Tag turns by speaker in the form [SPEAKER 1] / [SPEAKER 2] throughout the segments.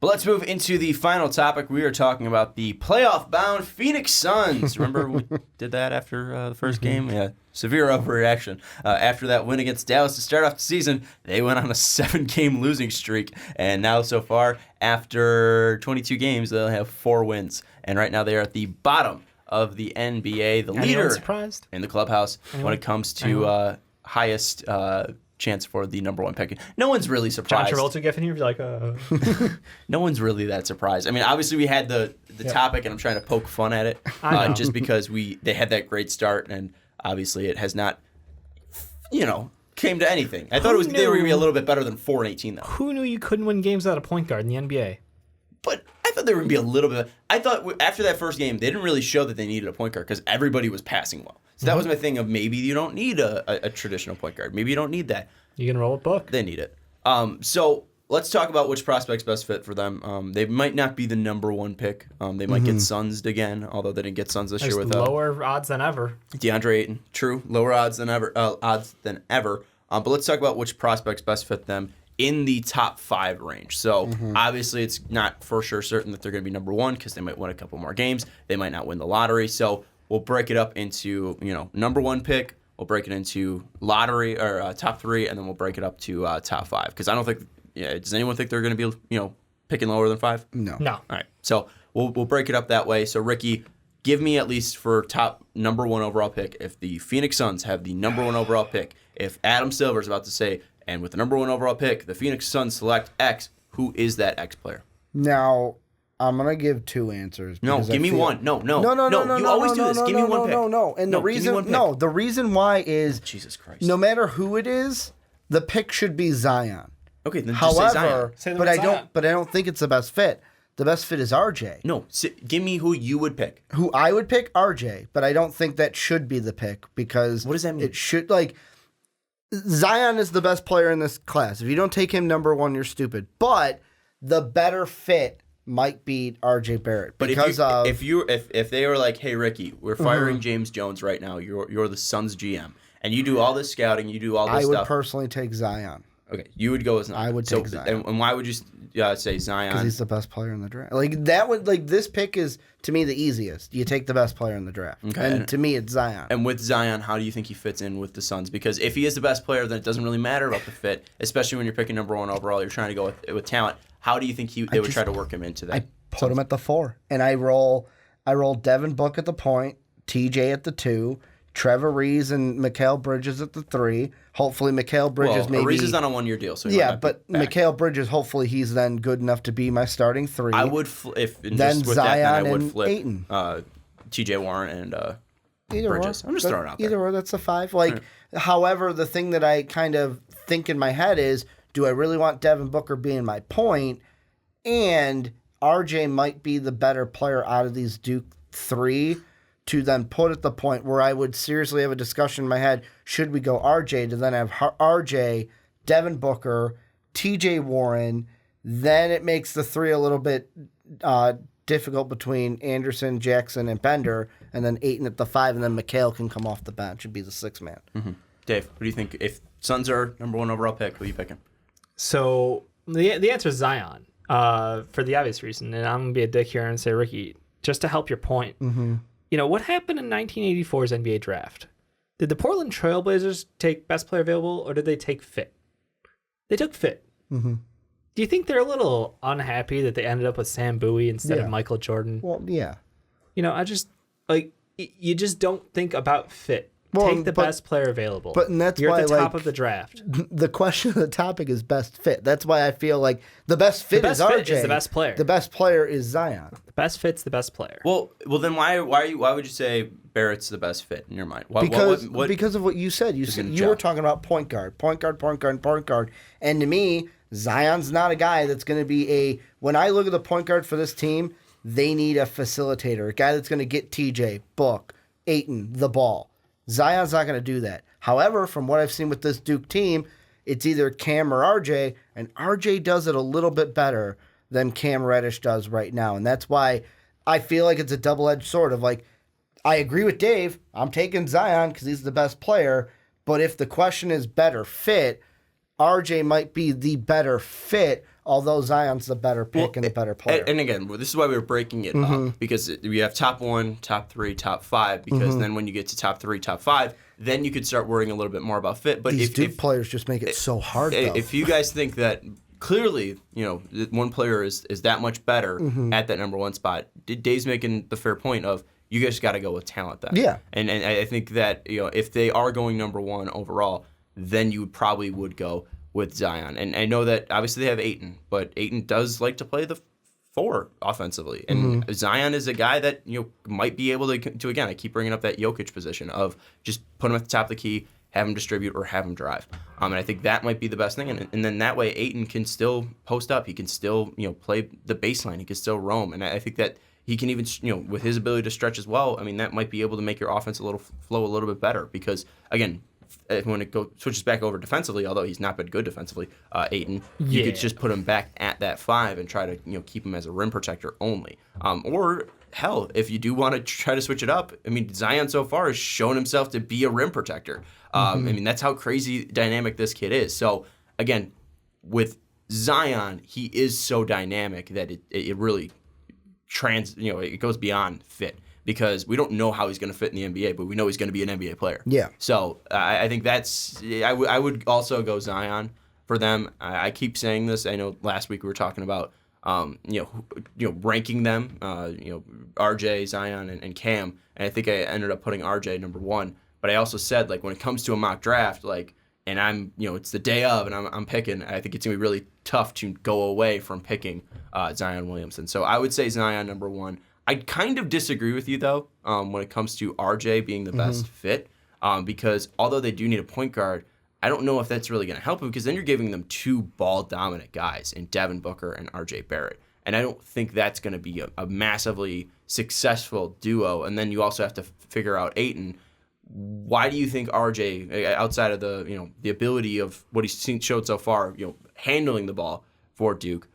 [SPEAKER 1] But let's move into the final topic. We are talking about the playoff-bound Phoenix Suns. Remember we did that after the first game? Yeah, severe overreaction. After that win against Dallas to start off the season, they went on a 7-game losing streak. And now so far, after 22 games, they'll have 4 wins. And right now they are at the bottom of the NBA, the leader
[SPEAKER 2] surprised?
[SPEAKER 1] In the clubhouse when it comes to highest chance for the number 1 pick. No one's really surprised.
[SPEAKER 2] John Travolta gif in here, like,
[SPEAKER 1] No one's really that surprised. I mean, obviously we had the topic, and I'm trying to poke fun at it, just because they had that great start, and obviously it has not, came to anything. I thought they were going to be a little bit better than 4-18 though.
[SPEAKER 2] Who knew you couldn't win games without a point guard in the NBA?
[SPEAKER 1] But I thought they were going to be a little bit. I thought after that first game, they didn't really show that they needed a point guard because everybody was passing well. So that was my thing of maybe you don't need a traditional point guard. Maybe you don't need that.
[SPEAKER 2] You can roll with Book.
[SPEAKER 1] They need it. So let's talk about which prospect's best fit for them. They might not be the number 1 pick. They might get Suns'd again, although they didn't get Suns this year with
[SPEAKER 2] lower odds than ever.
[SPEAKER 1] DeAndre Ayton. True, lower odds than ever. But let's talk about which prospects best fit them in the top 5 range. So obviously it's not for sure certain that they're going to be number 1 because they might win a couple more games. They might not win the lottery. So we'll break it up into number 1 pick. We'll break it into lottery or top 3, and then we'll break it up to top 5. Because I don't think. Does anyone think they're going to be picking lower than 5?
[SPEAKER 3] No.
[SPEAKER 1] All right. So we'll break it up that way. So Ricky, give me at least for top number 1 overall pick. If the Phoenix Suns have the number 1 overall pick, if Adam Silver is about to say, and with the number 1 overall pick, the Phoenix Suns select X, who is that X player?
[SPEAKER 3] Now, I'm going to give 2 answers.
[SPEAKER 1] No, give me one. No. You always do this. Give me one pick.
[SPEAKER 3] No. And the reason why is,
[SPEAKER 1] Jesus Christ.
[SPEAKER 3] No matter who it is, the pick should be Zion.
[SPEAKER 1] Okay, then just say Zion.
[SPEAKER 3] But I don't think it's the best fit. The best fit is RJ.
[SPEAKER 1] No, give me who you would pick.
[SPEAKER 3] Who I would pick, RJ, but I don't think that should be the pick because
[SPEAKER 1] what does that mean?
[SPEAKER 3] It should Zion is the best player in this class. If you don't take him number 1, you're stupid. But the better fit might be RJ Barrett.
[SPEAKER 1] But if they were like, hey Ricky, we're firing James Jones right now. You're the Suns GM, and you do all this scouting, you do all this stuff.
[SPEAKER 3] I would personally take Zion.
[SPEAKER 1] Okay, you would go with Zion.
[SPEAKER 3] I would take Zion.
[SPEAKER 1] And why would you say Zion?
[SPEAKER 3] Because he's the best player in the draft. This pick is, to me, the easiest. You take the best player in the draft. Okay. And to me, it's Zion.
[SPEAKER 1] And with Zion, how do you think he fits in with the Suns? Because if he is the best player, then it doesn't really matter about the fit, especially when you're picking number 1 overall. You're trying to go with talent. How do you think they would try to work him into that?
[SPEAKER 3] I put him at the 4, and I roll Devin Book at the point, TJ at the 2, Trevor Reeves and Mikal Bridges at the 3. Hopefully, Mikal Bridges maybe.
[SPEAKER 1] Reeves is on a 1-year deal, so
[SPEAKER 3] but Mikal Bridges, hopefully, he's then good enough to be my starting 3.
[SPEAKER 1] I would
[SPEAKER 3] Zion and
[SPEAKER 1] flip
[SPEAKER 3] Ayton.
[SPEAKER 1] T.J. Warren and
[SPEAKER 3] Bridges.
[SPEAKER 1] I'm just throwing out there.
[SPEAKER 3] Either or, that's a 5. However, the thing that I kind of think in my head is, do I really want Devin Booker being my point? And RJ might be the better player out of these Duke 3. To then put at the point where I would seriously have a discussion in my head, should we go RJ, to then have RJ, Devin Booker, TJ Warren, then it makes the 3 a little bit difficult between Anderson, Jackson, and Bender, and then Ayton at the 5, and then Mikal can come off the bench and be the 6th man.
[SPEAKER 1] Mm-hmm. Dave, what do you think? If Suns are number 1 overall pick, who are you picking?
[SPEAKER 2] So the answer is Zion for the obvious reason, and I'm going to be a dick here and say, Ricky, just to help your point, what happened in 1984's NBA draft? Did the Portland Trailblazers take best player available, or did they take fit? They took fit.
[SPEAKER 3] Mm-hmm.
[SPEAKER 2] Do you think they're a little unhappy that they ended up with Sam Bowie instead of Michael Jordan?
[SPEAKER 3] Well, yeah.
[SPEAKER 2] I just, you just don't think about fit. Take the best player available.
[SPEAKER 3] But that's
[SPEAKER 2] You're
[SPEAKER 3] why,
[SPEAKER 2] at the top of the draft.
[SPEAKER 3] The question of the topic is best fit. That's why I feel like the best fit is RJ.
[SPEAKER 2] Is the best player.
[SPEAKER 3] The best player is Zion.
[SPEAKER 2] The best fit's the best player.
[SPEAKER 1] Well, then why would you say Barrett's the best fit in your mind?
[SPEAKER 3] Because of what you said. You were talking about point guard. And to me, Zion's not a guy that's going to be when I look at the point guard for this team, they need a facilitator, a guy that's going to get TJ, Book, Ayton the ball. Zion's not going to do that. However, from what I've seen with this Duke team, it's either Cam or RJ, and RJ does it a little bit better than Cam Reddish does right now. And that's why I feel like it's a double-edged sword of I agree with Dave. I'm taking Zion because he's the best player. But if the question is better fit, RJ might be the better fit although Zion's the better pick and the better player.
[SPEAKER 1] And again, this is why we were breaking it up, because we have top 1, top 3, top 5, because then when you get to top 3, top 5, then you could start worrying a little bit more about fit. But
[SPEAKER 3] These Duke players just make it so hard, though.
[SPEAKER 1] If you guys think that clearly, one player is that much better at that number 1 spot, Dave's making the fair point of you guys got to go with talent then.
[SPEAKER 3] Yeah.
[SPEAKER 1] And I think that if they are going number 1 overall, then you probably would go with Zion. And I know that obviously they have Ayton, but Ayton does like to play the 4 offensively. And Zion is a guy that might be able to again, I keep bringing up that Jokic position of just put him at the top of the key, have him distribute or have him drive. And I think that might be the best thing. And then that way Ayton can still post up. He can still play the baseline. He can still roam. And I think that he can even, with his ability to stretch as well, I mean, that might be able to make your offense flow a little bit better. Because, again, when it switches back over defensively, although he's not been good defensively, Ayton, you could just put him back at that 5 and try to keep him as a rim protector only. Or hell, if you do want to try to switch it up, I mean, Zion so far has shown himself to be a rim protector. I mean, that's how crazy dynamic this kid is. So again, with Zion, he is so dynamic that it really it goes beyond fit. Because we don't know how he's going to fit in the NBA, but we know he's going to be an NBA player.
[SPEAKER 3] Yeah.
[SPEAKER 1] So I think I would also go Zion for them. I keep saying this. I know last week we were talking about ranking them. RJ, Zion, and Cam, and I think I ended up putting RJ number 1. But I also said when it comes to a mock draft, and I'm it's the day of, and I'm picking. I think it's gonna be really tough to go away from picking Zion Williamson. So I would say Zion number 1. I kind of disagree with you, though, when it comes to RJ being the best fit, because although they do need a point guard, I don't know if that's really going to help them, because then you're giving them 2 ball-dominant guys in Devin Booker and RJ Barrett, and I don't think that's going to be a massively successful duo, and then you also have to figure out Ayton. Why do you think RJ, outside of the ability of what he's showed so far, handling the ball for Duke,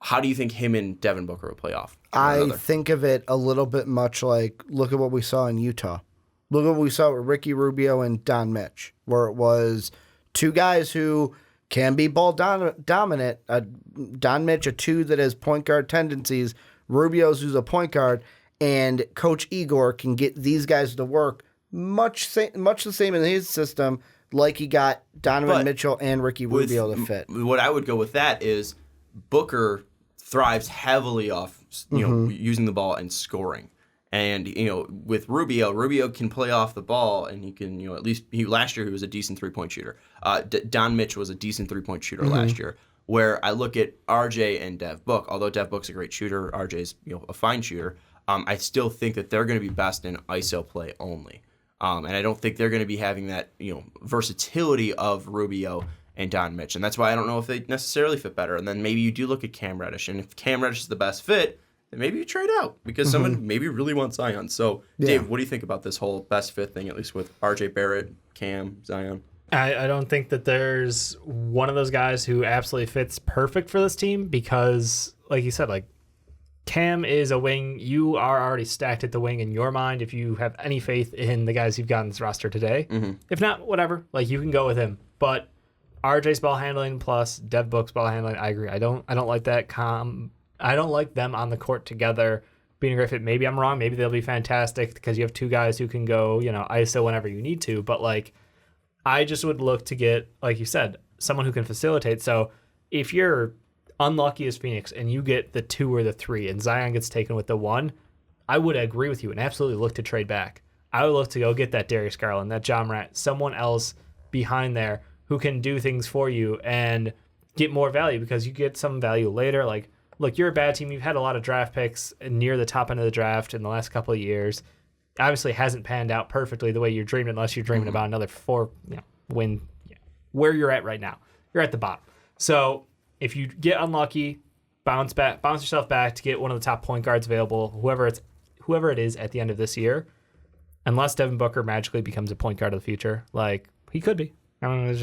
[SPEAKER 1] how do you think him and Devin Booker will play off?
[SPEAKER 3] I think of it a little bit much like, look at what we saw in Utah. Look at what we saw with Ricky Rubio and Don Mitch, where it was 2 guys who can be ball dominant. Don Mitch, a 2 that has point guard tendencies. Rubio's who's a point guard. And Coach Igor can get these guys to work much the same in his system like he got Donovan Mitchell and Ricky Rubio to fit.
[SPEAKER 1] What I would go with that is Booker thrives heavily off using the ball and scoring. And with Rubio can play off the ball, and he can at least last year he was a decent 3-point shooter. Don Mitch was a decent 3-point shooter last year. Where I look at RJ and Dev Book, although Dev Book's a great shooter, RJ's a fine shooter. I still think that they're going to be best in ISO play only, and I don't think they're going to be having that versatility of Rubio and Don Mitch. And that's why I don't know if they necessarily fit better. And then maybe you do look at Cam Reddish. And if Cam Reddish is the best fit, then maybe you trade out because someone maybe really wants Zion. So, Dave, what do you think about this whole best fit thing, at least with RJ Barrett, Cam, Zion?
[SPEAKER 2] I don't think that there's one of those guys who absolutely fits perfect for this team because, like you said, Cam is a wing. You are already stacked at the wing in your mind if you have any faith in the guys you've got on this roster today. If not, whatever. You can go with him. But RJ's ball handling plus Dev Book's ball handling, I agree. I don't like that. I don't like them on the court together being a great fit. Maybe I'm wrong. Maybe they'll be fantastic because you have 2 guys who can go, ISO whenever you need to. But I just would look to get, like you said, someone who can facilitate. So if you're unlucky as Phoenix and you get the 2 or the 3 and Zion gets taken with the 1, I would agree with you and absolutely look to trade back. I would look to go get that Darius Garland, that John Morant, someone else behind there who can do things for you and get more value because you get some value later. Look, you're a bad team. You've had a lot of draft picks near the top end of the draft in the last couple of years. Obviously hasn't panned out perfectly the way you're dreaming unless you're dreaming about another 4 win. Where you're at right now. You're at the bottom. So if you get unlucky, bounce yourself back to get one of the top point guards available, whoever it is at the end of this year, unless Devin Booker magically becomes a point guard of the future. He could be. I mean,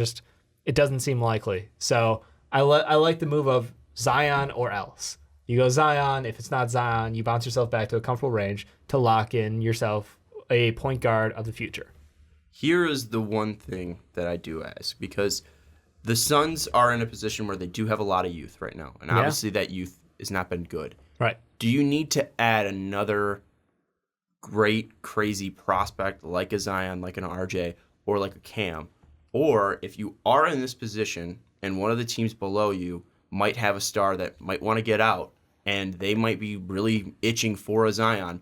[SPEAKER 2] it doesn't seem likely. So I like the move of Zion or else. You go Zion. If it's not Zion, you bounce yourself back to a comfortable range to lock in yourself a point guard of the future.
[SPEAKER 1] Here is the one thing that I do ask, because the Suns are in a position where they do have a lot of youth right now, and obviously that youth has not been good.
[SPEAKER 2] Right.
[SPEAKER 1] Do you need to add another great, crazy prospect like a Zion, like an RJ, or like a Cam? Or if you are in this position and one of the teams below you might have a star that might want to get out and they might be really itching for a Zion,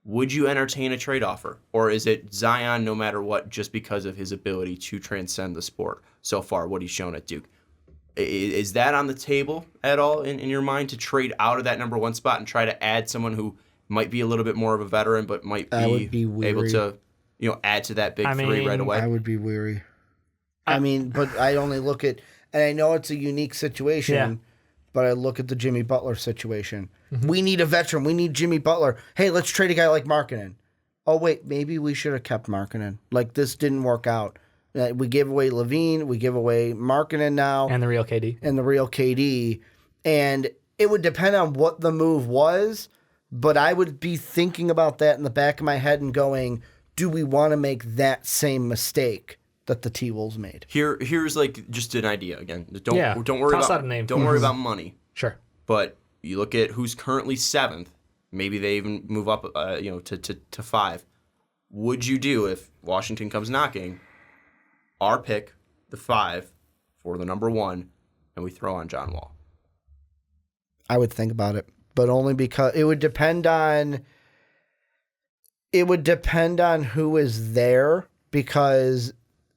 [SPEAKER 1] would you entertain a trade offer? Or is it Zion no matter what just because of his ability to transcend the sport so far, what he's shown at Duke? Is that on the table at all in your mind to trade out of that number one spot and try to add someone who might be a little bit more of a veteran but might be able to add to that big three right away?
[SPEAKER 3] I would be weary. But I only look at, and I know it's a unique situation, but I look at the Jimmy Butler situation. Mm-hmm. We need a veteran. We need Jimmy Butler. Hey, let's trade a guy like Markkanen. Oh, wait, maybe we should have kept Markkanen. Like, this didn't work out. We gave away Levine. We give away Markkanen now.
[SPEAKER 2] And the real KD.
[SPEAKER 3] And it would depend on what the move was, but I would be thinking about that in the back of my head and going, do we want to make that same mistake that the T-Wolves made?
[SPEAKER 1] Here's like just an idea again. Don't worry
[SPEAKER 2] Toss
[SPEAKER 1] about
[SPEAKER 2] out a name.
[SPEAKER 1] Don't worry about money.
[SPEAKER 2] Sure.
[SPEAKER 1] But you look at who's currently 7th. Maybe they even move up, to 5. Would you do if Washington comes knocking? Our pick, the 5, for the number 1, and we throw on John Wall.
[SPEAKER 3] I would think about it, but only because it would depend on who is there. Because,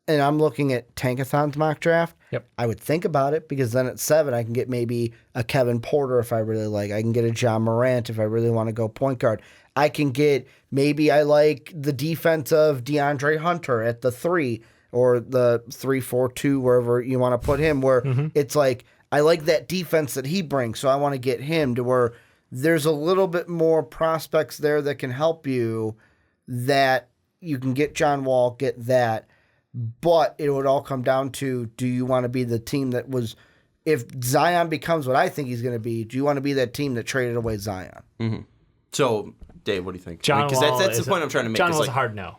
[SPEAKER 3] and I'm looking at Tankathon's mock draft.
[SPEAKER 2] Yep.
[SPEAKER 3] I would think about it because then at 7 I can get maybe a Kevin Porter if I really like. I can get a John Morant if I really want to go point guard. I can get, maybe I like the defense of DeAndre Hunter at the 3 or the 3-4-2, wherever you want to put him, where it's like, I like that defense that he brings, so I want to get him, to where there's a little bit more prospects there that can help you, that you can get John Wall, get that. But it would all come down to, do you want to be the team that was, if Zion becomes what I think he's going to be, do you want to be that team that traded away Zion?
[SPEAKER 1] Mm-hmm. So, Dave, what do you think?
[SPEAKER 2] John Wall,
[SPEAKER 1] because that's the point I'm trying to make.
[SPEAKER 2] John Wall's a hard no.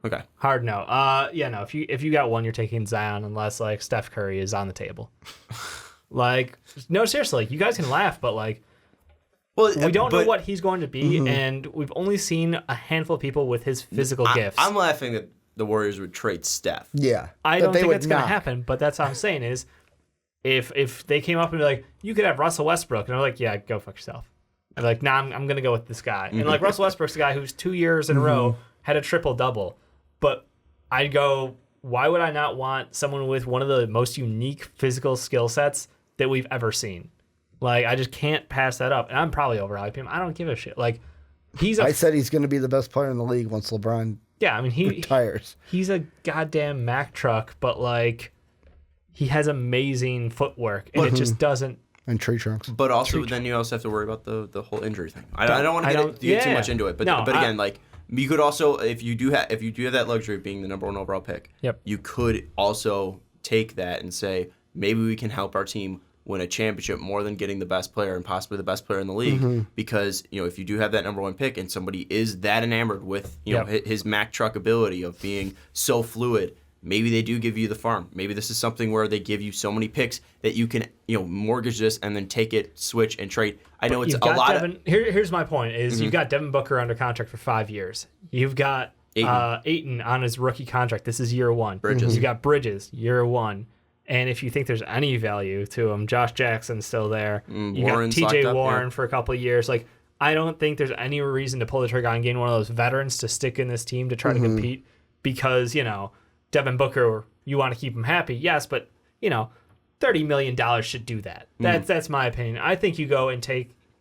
[SPEAKER 1] Okay.
[SPEAKER 2] Hard no. No. If you got one, you're taking Zion, unless like Steph Curry is on the table. Like, no, seriously, you guys can laugh, but like, we don't know what he's going to be, and we've only seen a handful of people with his physical gifts.
[SPEAKER 1] I'm laughing that the Warriors would trade Steph.
[SPEAKER 3] Yeah.
[SPEAKER 2] I don't think it's going to happen, but that's what I'm saying is, if they came up and be like, you could have Russell Westbrook, and I'm like, yeah, go fuck yourself. I'm like, nah, I'm going to go with this guy. And like, Russell Westbrook's a guy who's 2 years in a row had a triple-double. But I'd go, why would I not want someone with one of the most unique physical skill sets that we've ever seen? Like, I just can't pass that up. And I'm probably overhyping him. I don't give a shit. Like,
[SPEAKER 3] I said he's going to be the best player in the league once LeBron retires.
[SPEAKER 2] He's a goddamn Mack truck, but like, he has amazing footwork, and it just doesn't. And
[SPEAKER 3] tree trunks.
[SPEAKER 1] But also, then you also have to worry about the whole injury thing. I don't want to get too much into it. But again, like, you could also, if you do have that luxury of being the number 1 overall pick, you could also take that and say, maybe we can help our team win a championship more than getting the best player and possibly the best player in the league. Because, if you do have that number 1 pick and somebody is that enamored with his Mack truck ability of being so fluid, maybe they do give you the farm. Maybe this is something where they give you so many picks that you can mortgage this and then take it, switch, and trade. I know it's a lot
[SPEAKER 2] Here's my point is you've got Devin Booker under contract for 5 years. You've got Ayton on his rookie contract. This is year 1.
[SPEAKER 1] Bridges.
[SPEAKER 2] You got Bridges, year 1. And if you think there's any value to him, Josh Jackson's still there. You got TJ Warren for a couple of years. Like, I don't think there's any reason to pull the trigger on getting one of those veterans to stick in this team to try to compete because, Devin Booker, you want to keep him happy, yes, but $30 million should do that. That's my opinion. I think you go and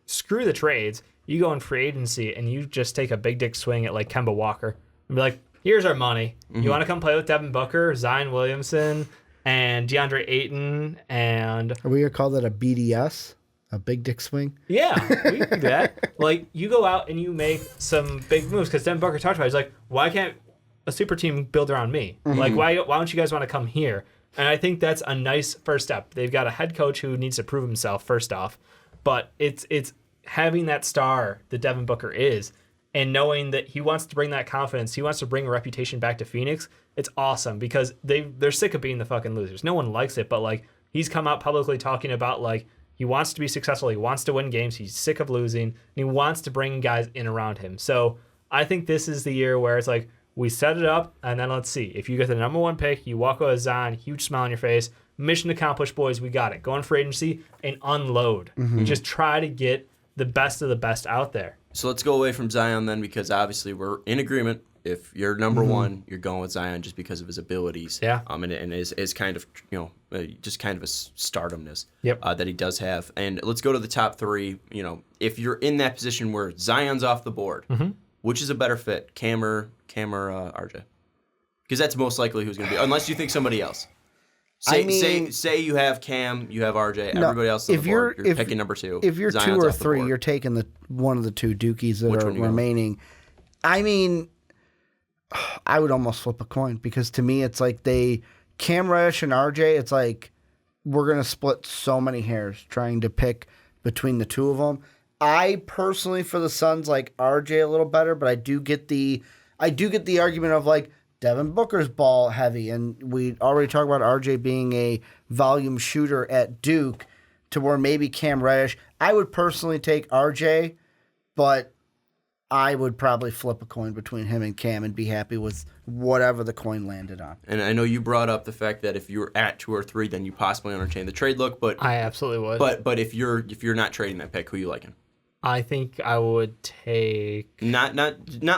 [SPEAKER 2] screw the trades. You go in free agency and you just take a big dick swing at like Kemba Walker and be like, here's our money. You want to come play with Devin Booker, Zion Williamson, and DeAndre Ayton, and
[SPEAKER 3] are we gonna call that a BDS? A big dick swing?
[SPEAKER 2] Yeah, we can do that. Like, you go out and you make some big moves because Devin Booker talked about it. He's like, why can't a super team build around me? Like, why don't you guys want to come here? And I think that's a nice first step. They've got a head coach who needs to prove himself first off, but it's having that star that Devin Booker is, and knowing that he wants to bring that confidence, he wants to bring a reputation back to Phoenix, it's awesome because they're sick of being the fucking losers. No one likes it, but like he's come out publicly talking about like he wants to be successful, he wants to win games, he's sick of losing, and he wants to bring guys in around him. So I think this is the year where it's like we set it up, and then let's see. If you get the number 1 pick, you walk out with Zion, huge smile on your face, mission accomplished, boys, we got it. Go on free agency and unload. Just try to get the best of the best out there.
[SPEAKER 1] So let's go away from Zion then, because obviously we're in agreement. If you're number 1, you're going with Zion just because of his abilities.
[SPEAKER 2] Yeah.
[SPEAKER 1] And his kind of, just kind of a stardomness
[SPEAKER 2] Yep.
[SPEAKER 1] That he does have. And let's go to the top 3. If you're in that position where Zion's off the board, which is a better fit, Cam or RJ? Because that's most likely who's going to be, unless you think somebody else. Say you have Cam, you have RJ, everybody else on the board. You're picking number 2.
[SPEAKER 3] If you're
[SPEAKER 1] Zion's
[SPEAKER 3] 2 or
[SPEAKER 1] off the
[SPEAKER 3] 3,
[SPEAKER 1] board.
[SPEAKER 3] you're taking one of the 2 Dookies that are remaining. I mean, I would almost flip a coin because to me it's like Cam Reddish and RJ, it's like we're going to split so many hairs trying to pick between the 2 of them. I personally, for the Suns, like RJ a little better, but I do get the argument of like Devin Booker's ball heavy, and we already talked about RJ being a volume shooter at Duke to where maybe Cam Reddish. I would personally take RJ, but I would probably flip a coin between him and Cam and be happy with whatever the coin landed on.
[SPEAKER 1] And I know you brought up the fact that if you're at 2 or 3, then you possibly entertain the trade look. But
[SPEAKER 2] I absolutely would.
[SPEAKER 1] But if you're not trading that pick, who you liking?
[SPEAKER 2] I think I would take
[SPEAKER 1] not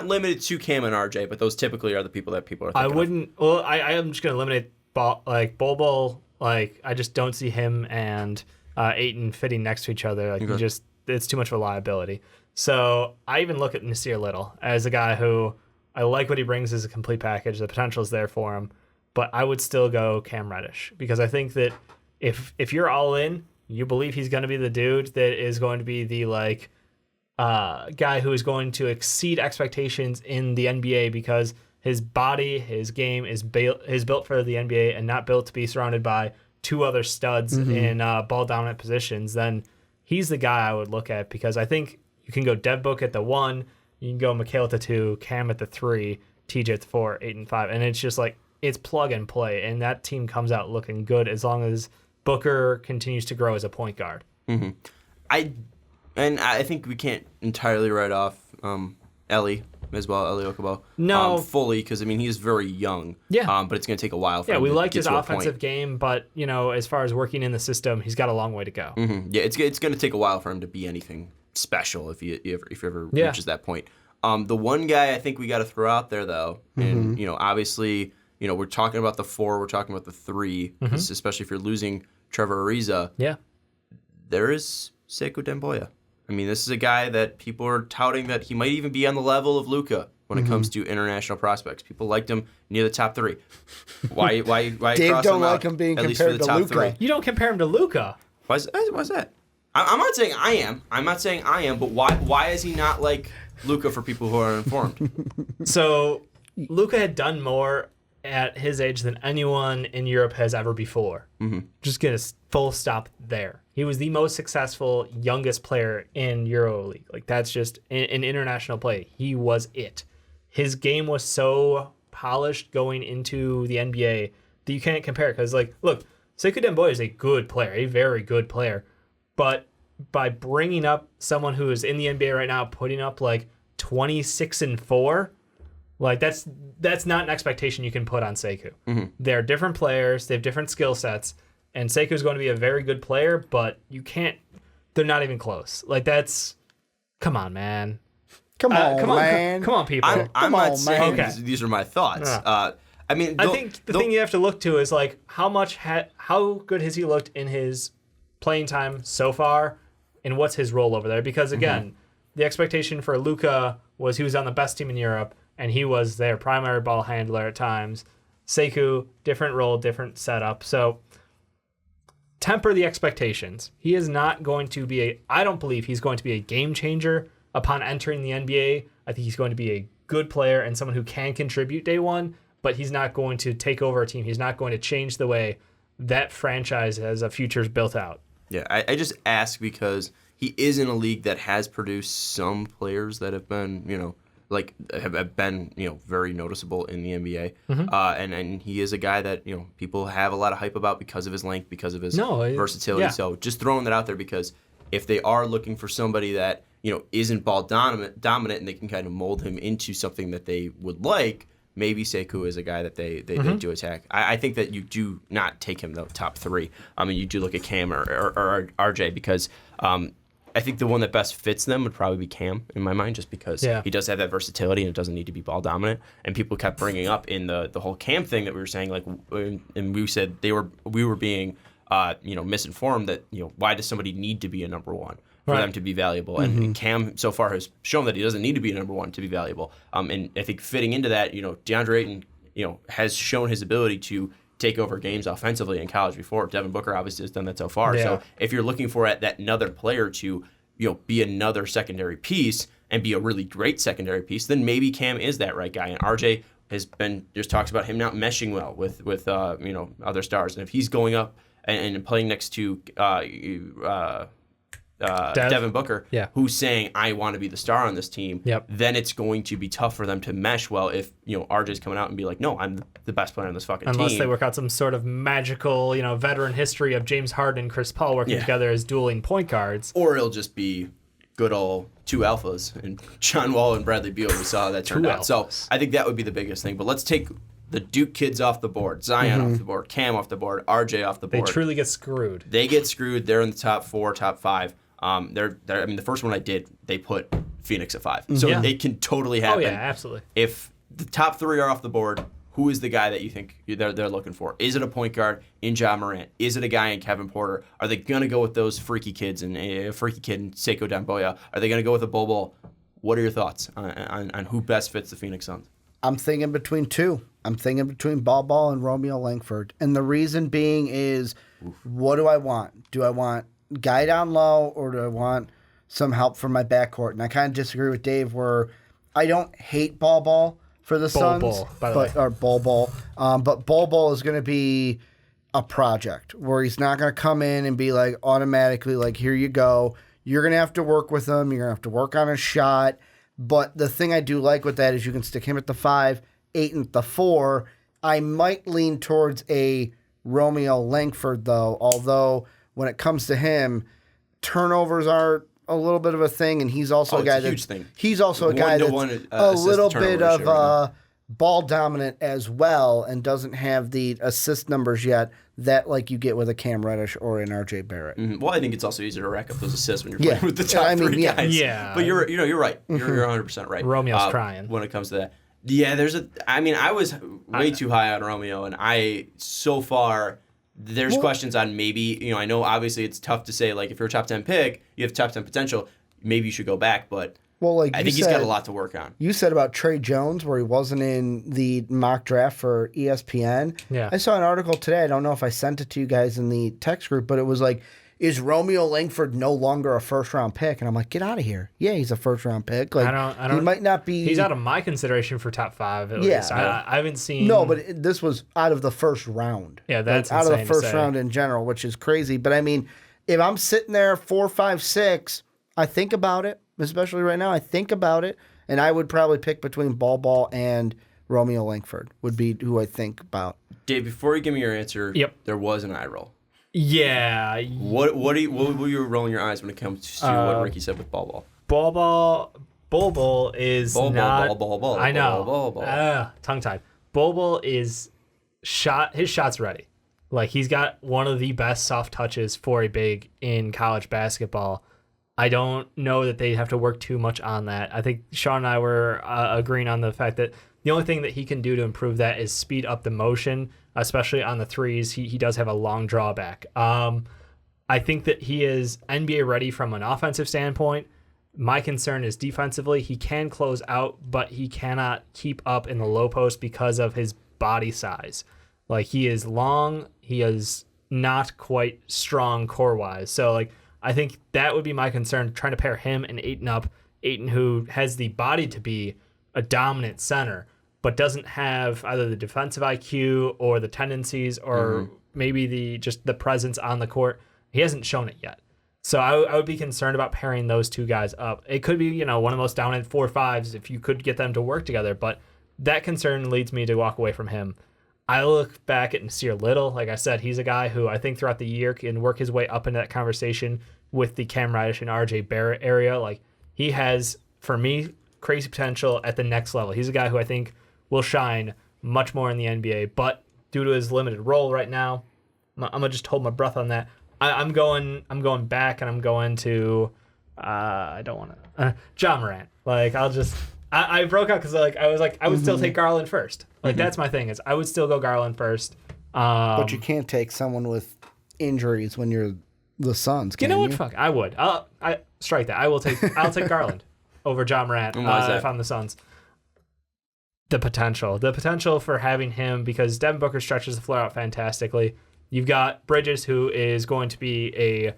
[SPEAKER 1] limited to Cam and RJ, but those typically are the people that people are thinking
[SPEAKER 2] I wouldn't.
[SPEAKER 1] of.
[SPEAKER 2] Well, I am just gonna eliminate Bol. Like I just don't see him and Ayton fitting next to each other. Like it's too much of a liability. So I even look at Nasir Little as a guy who I like what he brings as a complete package. The potential is there for him, but I would still go Cam Reddish because I think that if you're all in, you believe he's going to be the dude that is going to be the guy who is going to exceed expectations in the NBA because his body, his game is built for the NBA and not built to be surrounded by 2 other studs in ball dominant positions. Then he's the guy I would look at because I think you can go Dev Book at the 1, you can go Mikhail at the 2, Cam at the 3, TJ at the 4, 8 and 5, and it's just like it's plug and play, and that team comes out looking good as long as Booker continues to grow as a point guard.
[SPEAKER 1] Mm-hmm. I think we can't entirely write off Eli Okubo fully because I mean he is very young. Yeah. But it's going to take a while for him
[SPEAKER 2] we
[SPEAKER 1] to
[SPEAKER 2] like
[SPEAKER 1] get
[SPEAKER 2] his
[SPEAKER 1] to a
[SPEAKER 2] offensive
[SPEAKER 1] point.
[SPEAKER 2] game, but as far as working in the system, he's got a long way to go.
[SPEAKER 1] Mm-hmm. Yeah, it's going to take a while for him to be anything special if he ever reaches that point. The one guy I think we got to throw out there though, and obviously we're talking about the 4, we're talking about the 3, especially if you're losing Trevor Ariza. Yeah. There is Sekou Demboya. I mean, this is a guy that people are touting that he might even be on the level of Luka when it comes to international prospects. People liked him near the top 3. Why
[SPEAKER 3] Dave don't like him being compared to Luka.
[SPEAKER 2] You don't compare him to Luka.
[SPEAKER 1] Why's that? I'm not saying I am. I'm not saying I am, but why is he not like Luka for people who are uninformed?
[SPEAKER 2] So Luka had done more at his age than anyone in Europe has ever before. Just get a full stop there. He was the most successful youngest player in EuroLeague. Like that's just in international play. He was it. His game was so polished going into the NBA that you can't compare. Because look, Sekou Demboya is a good player, a very good player. But by bringing up someone who is in the NBA right now, putting up 26 and 4. That's not an expectation you can put on Sekou. They're different players. They have different skill sets. And Sekou's going to be a very good player, but you can't... They're not even close. Come on, man.
[SPEAKER 3] Come on,
[SPEAKER 2] people.
[SPEAKER 1] I'm not saying these are my thoughts. I
[SPEAKER 2] think the thing you have to look to is how good has he looked in his playing time so far, and what's his role over there? Because again, the expectation for Luka was he was on the best team in Europe, and he was their primary ball handler at times. Sekou, different role, different setup. So temper the expectations. He is not going to be I don't believe he's going to be a game changer upon entering the NBA. I think he's going to be a good player and someone who can contribute day one, but he's not going to take over a team. He's not going to change the way that franchise has a future built out.
[SPEAKER 1] Yeah, I just ask because he is in a league that has produced some players that have been, have been very noticeable in the NBA, and he is a guy that people have a lot of hype about because of his length, because of his versatility. Yeah. So just throwing that out there, because if they are looking for somebody that isn't ball dominant, and they can kind of mold him into something that they would like, maybe Sekou is a guy that they do attack. I think that you do not take him the top 3. I mean, you do look at Cam or RJ, because I think the one that best fits them would probably be Cam in my mind, just because he does have that versatility and it doesn't need to be ball dominant. And people kept bringing up in the whole Cam thing that we were saying, like, and we said we were being misinformed that why does somebody need to be a number 1 for them to be valuable? And Cam so far has shown that he doesn't need to be a number 1 to be valuable. And I think fitting into that, DeAndre Ayton, has shown his ability to take over games offensively in college before. Devin Booker obviously has done that so far. Yeah. So if you're looking for that another player to be another secondary piece and be a really great secondary piece, then maybe Cam is that right guy. And RJ has been, there's talks about him not meshing well with other stars. And if he's going up and playing next to Devin Booker, who's saying, I want to be the star on this team, then it's going to be tough for them to mesh well if RJ's coming out and be like, no, I'm the best player on this fucking team.
[SPEAKER 2] Unless they work out some sort of magical, veteran history of James Harden and Chris Paul working together as dueling point guards.
[SPEAKER 1] Or it'll just be good old 2 alphas, and John Wall and Bradley Beal, we saw how that turned out. So I think that would be the biggest thing. But let's take the Duke kids off the board, Zion off the board, Cam off the board, RJ off the board.
[SPEAKER 2] They truly get screwed.
[SPEAKER 1] They get screwed. They're in the top 4, top 5. They're I mean, the first one I did, they put Phoenix at 5. So it can totally happen.
[SPEAKER 2] Oh, yeah, absolutely.
[SPEAKER 1] If the top 3 are off the board, who is the guy that you think they're looking for? Is it a point guard in Ja Morant? Is it a guy in Kevin Porter? Are they going to go with those freaky kids and a freaky kid in Sekou Doumbouya? Are they going to go with a Bol? What are your thoughts on who best fits the Phoenix Suns?
[SPEAKER 3] I'm thinking between 2. I'm thinking between Bol and Romeo Langford. And the reason being is, what do I want? Do I want guy down low, or do I want some help from my backcourt? And I kind of disagree with Dave, where I don't hate Bol for the Suns, or Bol. But Bol is going to be a project where he's not going to come in and be like automatically like, here you go. You're going to have to work with him. You're going to have to work on a shot. But the thing I do like with that is you can stick him at the 5, Ayton at the 4. I might lean towards a Romeo Langford, though, although when it comes to him, turnovers are a little bit of a thing, and he's also a guy that's he's also a guy that's a little bit of ball dominant as well, and doesn't have the assist numbers yet that like you get with a Cam Reddish or an RJ Barrett.
[SPEAKER 1] Mm-hmm. Well, I think it's also easier to rack up those assists when you're playing with the top 3 guys.
[SPEAKER 2] Yeah,
[SPEAKER 1] but you're right. You're 100% right.
[SPEAKER 2] Romeo's crying
[SPEAKER 1] when it comes to that. Yeah, I was way too high on Romeo, and so far. There's questions on maybe, I know obviously it's tough to say, like, if you're a top 10 pick, you have top 10 potential, maybe you should go back, but I think he's got a lot to work on. You
[SPEAKER 3] said about Trey Jones, where he wasn't in the mock draft for ESPN.
[SPEAKER 2] Yeah.
[SPEAKER 3] I saw an article today, I don't know if I sent it to you guys in the text group, but it was like, is Romeo Langford no longer a first-round pick? And I'm like, get out of here. Yeah, he's a first-round pick. Like, I don't. He might not be.
[SPEAKER 2] He's out of my consideration for top 5. At least. I haven't seen.
[SPEAKER 3] No, but this was out of the first round.
[SPEAKER 2] Yeah, that's
[SPEAKER 3] out of the first
[SPEAKER 2] to
[SPEAKER 3] round in general, which is crazy. But I mean, if I'm sitting there 4, 5, 6, I think about it. Especially right now, I think about it, and I would probably pick between Bol and Romeo Langford. Would be who I think about.
[SPEAKER 1] Dave, before you give me your answer, there was an eye roll.
[SPEAKER 2] Yeah.
[SPEAKER 1] What were you rolling your eyes when it comes to what Ricky said with Bol?
[SPEAKER 2] Bol is not.
[SPEAKER 1] Bol.
[SPEAKER 2] I know. Tongue tied. Bol is his shot's ready. Like, he's got one of the best soft touches for a big in college basketball. I don't know that they have to work too much on that. I think Sean and I were agreeing on the fact that the only thing that he can do to improve that is speed up the motion, especially on the threes. He does have a long drawback. I think that he is NBA ready from an offensive standpoint. My concern is defensively. He can close out, but he cannot keep up in the low post because of his body size. Like, he is long. He is not quite strong core-wise. So, like, I think that would be my concern, trying to pair him and Ayton up. Ayton, who has the body to be a dominant center, but doesn't have either the defensive IQ or the tendencies or maybe the presence on the court. He hasn't shown it yet. So I would be concerned about pairing those two guys up. It could be, one of those dominant 4-5s if you could get them to work together, but that concern leads me to walk away from him. I look back at Nasir Little. Like I said, he's a guy who I think throughout the year can work his way up into that conversation with the Cam Reddish and RJ Barrett area. Like, he has, for me, crazy potential at the next level. He's a guy who I think will shine much more in the NBA, but due to his limited role right now, I'm gonna just hold my breath on that. I'm going back, and I'm going to I don't want to Ja Morant. Like, I broke out because I would still take Garland first. Like, that's my thing, is I would still go Garland first.
[SPEAKER 3] But you can't take someone with injuries when you're the Suns.
[SPEAKER 2] You know what? Fuck, I would. I strike that. I'll take Garland over Ja Morant if I'm the Suns. The potential for having him, because Devin Booker stretches the floor out fantastically. You've got Bridges, who is going to be a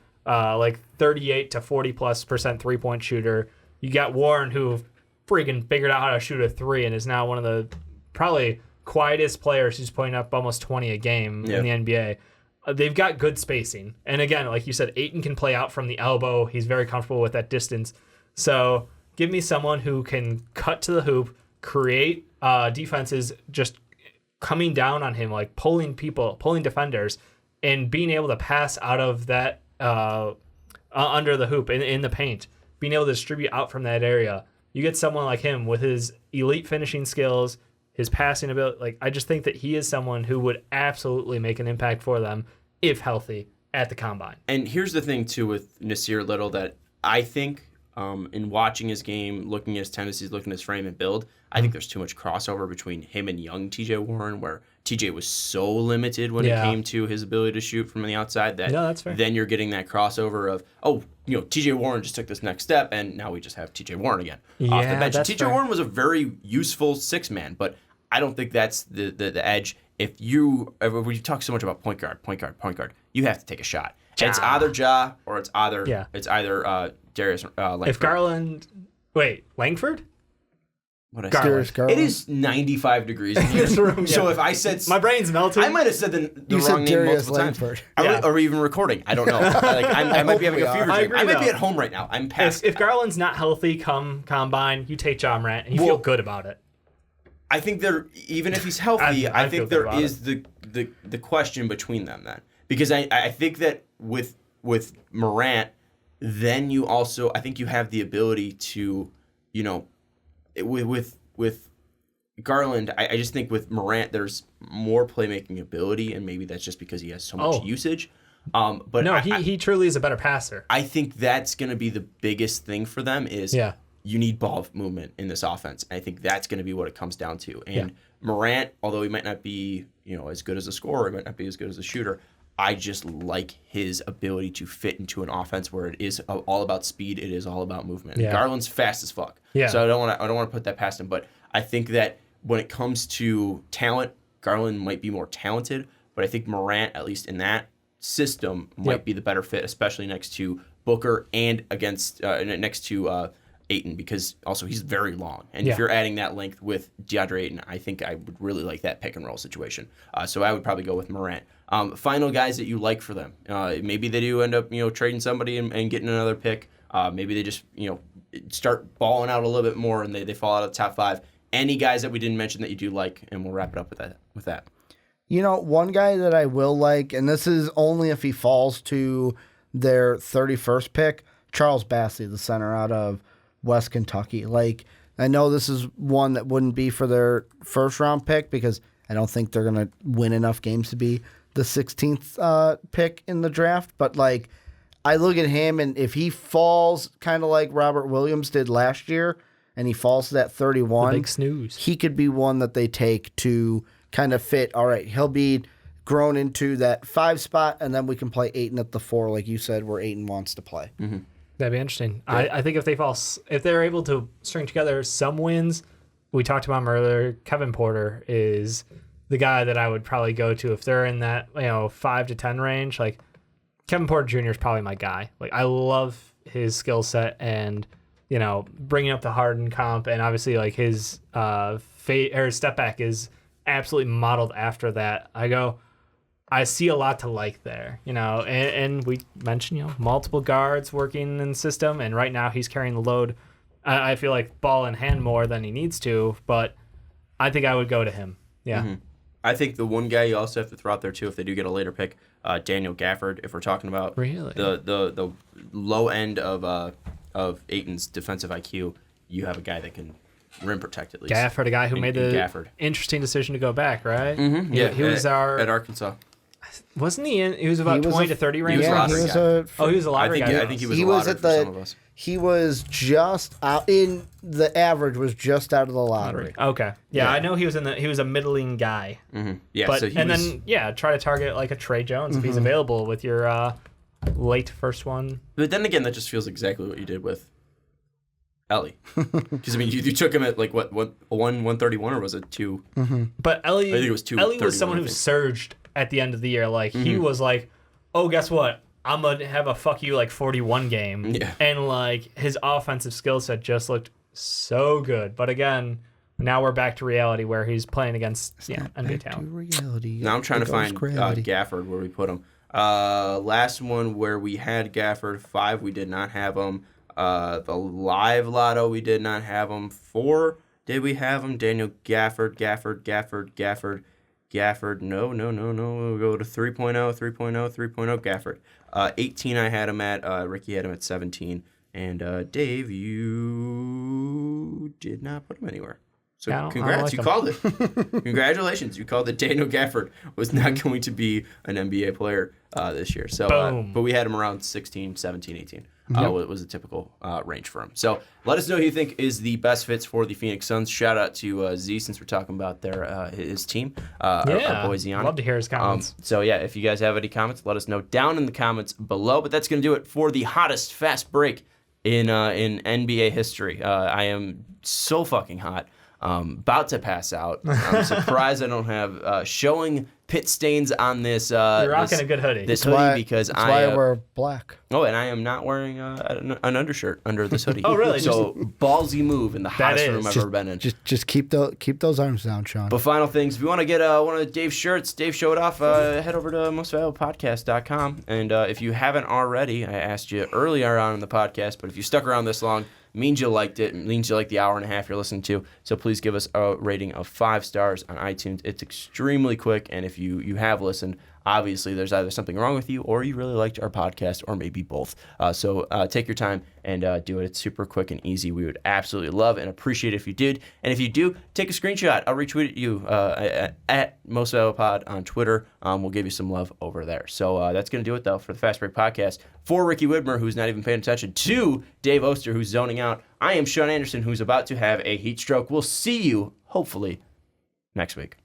[SPEAKER 2] 38 to 40+% 3-point shooter. You got Warren, who freaking figured out how to shoot a 3 and is now one of the probably quietest players who's putting up almost 20 a game in the NBA. They've got good spacing. And again, like you said, Ayton can play out from the elbow. He's very comfortable with that distance. So give me someone who can cut to the hoop, create defenses just coming down on him, like pulling defenders, and being able to pass out of that under the hoop in the paint, being able to distribute out from that area. You get someone like him with his elite finishing skills, his passing ability. Like, I just think that he is someone who would absolutely make an impact for them if healthy at the combine.
[SPEAKER 1] And here's the thing too with Nasir Little, that I think in watching his game, looking at his tendencies, looking at his frame and build, I think there's too much crossover between him and young TJ Warren, where TJ was so limited when it came to his ability to shoot from the outside that
[SPEAKER 2] that's fair.
[SPEAKER 1] Then you're getting that crossover of, TJ Warren just took this next step, and now we just have TJ Warren again off the bench. TJ Warren was a very useful six-man, but I don't think that's the edge. If you talk so much about point guard, you have to take a shot. It's either Ja or it's either Darius Langford.
[SPEAKER 2] If Garland, Langford?
[SPEAKER 1] What I said? It is 95 degrees in here.
[SPEAKER 2] room,
[SPEAKER 1] so if I said
[SPEAKER 2] my brain's melting,
[SPEAKER 1] I might have said the wrong name multiple times. Are we even recording? I don't know. I might be having a fever dream. I might be at home right now. I'm past.
[SPEAKER 2] If Garland's not healthy come combine, you take Ja Morant and you feel good about it.
[SPEAKER 1] I think even if he's healthy, I think there is the question between them then, because I think that with Morant, then you also, I think you have the ability to, with Garland, I just think with Morant there's more playmaking ability, and maybe that's just because he has so much usage. But
[SPEAKER 2] no, he truly is a better passer.
[SPEAKER 1] I think that's going to be the biggest thing for them is you need ball movement in this offense. I think that's going to be what it comes down to. And Morant, although he might not be as good as a scorer, he might not be as good as a shooter, I just like his ability to fit into an offense where it is all about speed. It is all about movement. Yeah. Garland's fast as fuck. Yeah. So I don't want to put that past him. But I think that when it comes to talent, Garland might be more talented. But I think Morant, at least in that system, might be the better fit, especially next to Booker and next to Ayton, because also he's very long. And if you're adding that length with DeAndre Ayton, I think I would really like that pick and roll situation. So I would probably go with Morant. Final guys that you like for them. Maybe they do end up trading somebody and getting another pick. Maybe they just start balling out a little bit more and they fall out of the top 5. Any guys that we didn't mention that you do like, and we'll wrap it up with that.
[SPEAKER 3] One guy that I will like, and this is only if he falls to their 31st pick, Charles Bassey, the center out of West Kentucky. Like, I know this is one that wouldn't be for their first round pick because I don't think they're going to win enough games to be the 16th pick in the draft. But, like, I look at him, and if he falls kind of like Robert Williams did last year, and he falls to that 31,
[SPEAKER 2] the big snooze,
[SPEAKER 3] he could be one that they take to kind of fit. All right, he'll be grown into that 5 spot, and then we can play Ayton at the 4, like you said, where Ayton wants to play.
[SPEAKER 1] Mm-hmm.
[SPEAKER 2] That'd be interesting. Yeah. I think if they're able to string together some wins, we talked about him earlier, Kevin Porter is the guy that I would probably go to if they're in that 5 to 10 range. Like, Kevin Porter Jr. is probably my guy. Like, I love his skill set and bringing up the Harden comp, and obviously like his step back is absolutely modeled after that. I go, I see a lot to like there, and we mentioned, multiple guards working in the system, and right now he's carrying the load. I feel like ball in hand more than he needs to, but I think I would go to him. Yeah.
[SPEAKER 1] Mm-hmm. I think the one guy you also have to throw out there too, if they do get a later pick, Daniel Gafford. If we're talking about the low end of Ayton's defensive IQ, you have a guy that can rim protect at least.
[SPEAKER 2] Gafford, a guy who made the interesting decision to go back, right?
[SPEAKER 1] Mm-hmm.
[SPEAKER 2] He was
[SPEAKER 1] at Arkansas.
[SPEAKER 2] Wasn't he in? He was about 20 to 30 range.
[SPEAKER 1] He was
[SPEAKER 2] he was a lottery guy.
[SPEAKER 1] I think he was a lottery for some of us.
[SPEAKER 3] He was just out in the average, was just out of the lottery.
[SPEAKER 2] Okay, yeah, I know he was he was a middling guy.
[SPEAKER 1] Mm-hmm. Yeah,
[SPEAKER 2] but then try to target like a Trey Jones if he's available with your late first one.
[SPEAKER 1] But then again, that just feels exactly what you did with Ellie, because I mean you took him at like what 131 or was it 2?
[SPEAKER 2] Mm-hmm. But Ellie,
[SPEAKER 1] I think it was 2.
[SPEAKER 2] Ellie was someone who surged at the end of the year. Like he was like, oh, guess what? I'm gonna have a fuck you like 41 game, and like his offensive skill set just looked so good. But again, now we're back to reality where he's playing against NBA talent.
[SPEAKER 1] Now I'm trying to find Gafford where we put him. Last one where we had Gafford, 5 we did not have him. The live lotto we did not have him. 4 did we have him? Daniel Gafford. No. We'll go to 3.0. Gafford. 18 I had him at. Ricky had him at 17. And Dave, you did not put him anywhere. So congrats, you called it. Congratulations, you called it. Daniel Gafford was not going to be an NBA player this year. So, but we had him around 16, 17, 18. It was a typical range for him. So let us know who you think is the best fits for the Phoenix Suns. Shout out to Z, since we're talking about his team, our boy Zion.
[SPEAKER 2] Love to hear his comments.
[SPEAKER 1] So yeah, if you guys have any comments, let us know down in the comments below. But that's going to do it for the hottest fast break in NBA history. I am so fucking hot. About to pass out. I'm surprised I don't have showing pit stains on this.
[SPEAKER 2] You're rocking a good hoodie.
[SPEAKER 3] That's why I wear black.
[SPEAKER 1] Oh, and I am not wearing an undershirt under this hoodie.
[SPEAKER 2] Oh, really?
[SPEAKER 1] So ballsy move in the hottest room I've ever been in.
[SPEAKER 3] Just keep those arms down, Sean.
[SPEAKER 1] But final things, if you want to get one of Dave's shirts, Dave showed off, head over to mostvaluablepodcast.com. And if you haven't already, I asked you earlier on in the podcast, but if you stuck around this long, means you liked it. It means you liked the hour and a half you're listening to. So please give us a rating of 5 stars on iTunes. It's extremely quick, and if you have listened, obviously there's either something wrong with you or you really liked our podcast, or maybe both. So take your time and do it. It's super quick and easy. We would absolutely love and appreciate it if you did. And if you do, take a screenshot. I'll retweet you at Most Valuable Pod on Twitter. We'll give you some love over there. So that's going to do it, though, for the Fast Break Podcast. For Ricky Widmer, who's not even paying attention, to Dave Oster, who's zoning out, I am Sean Anderson, who's about to have a heat stroke. We'll see you, hopefully, next week.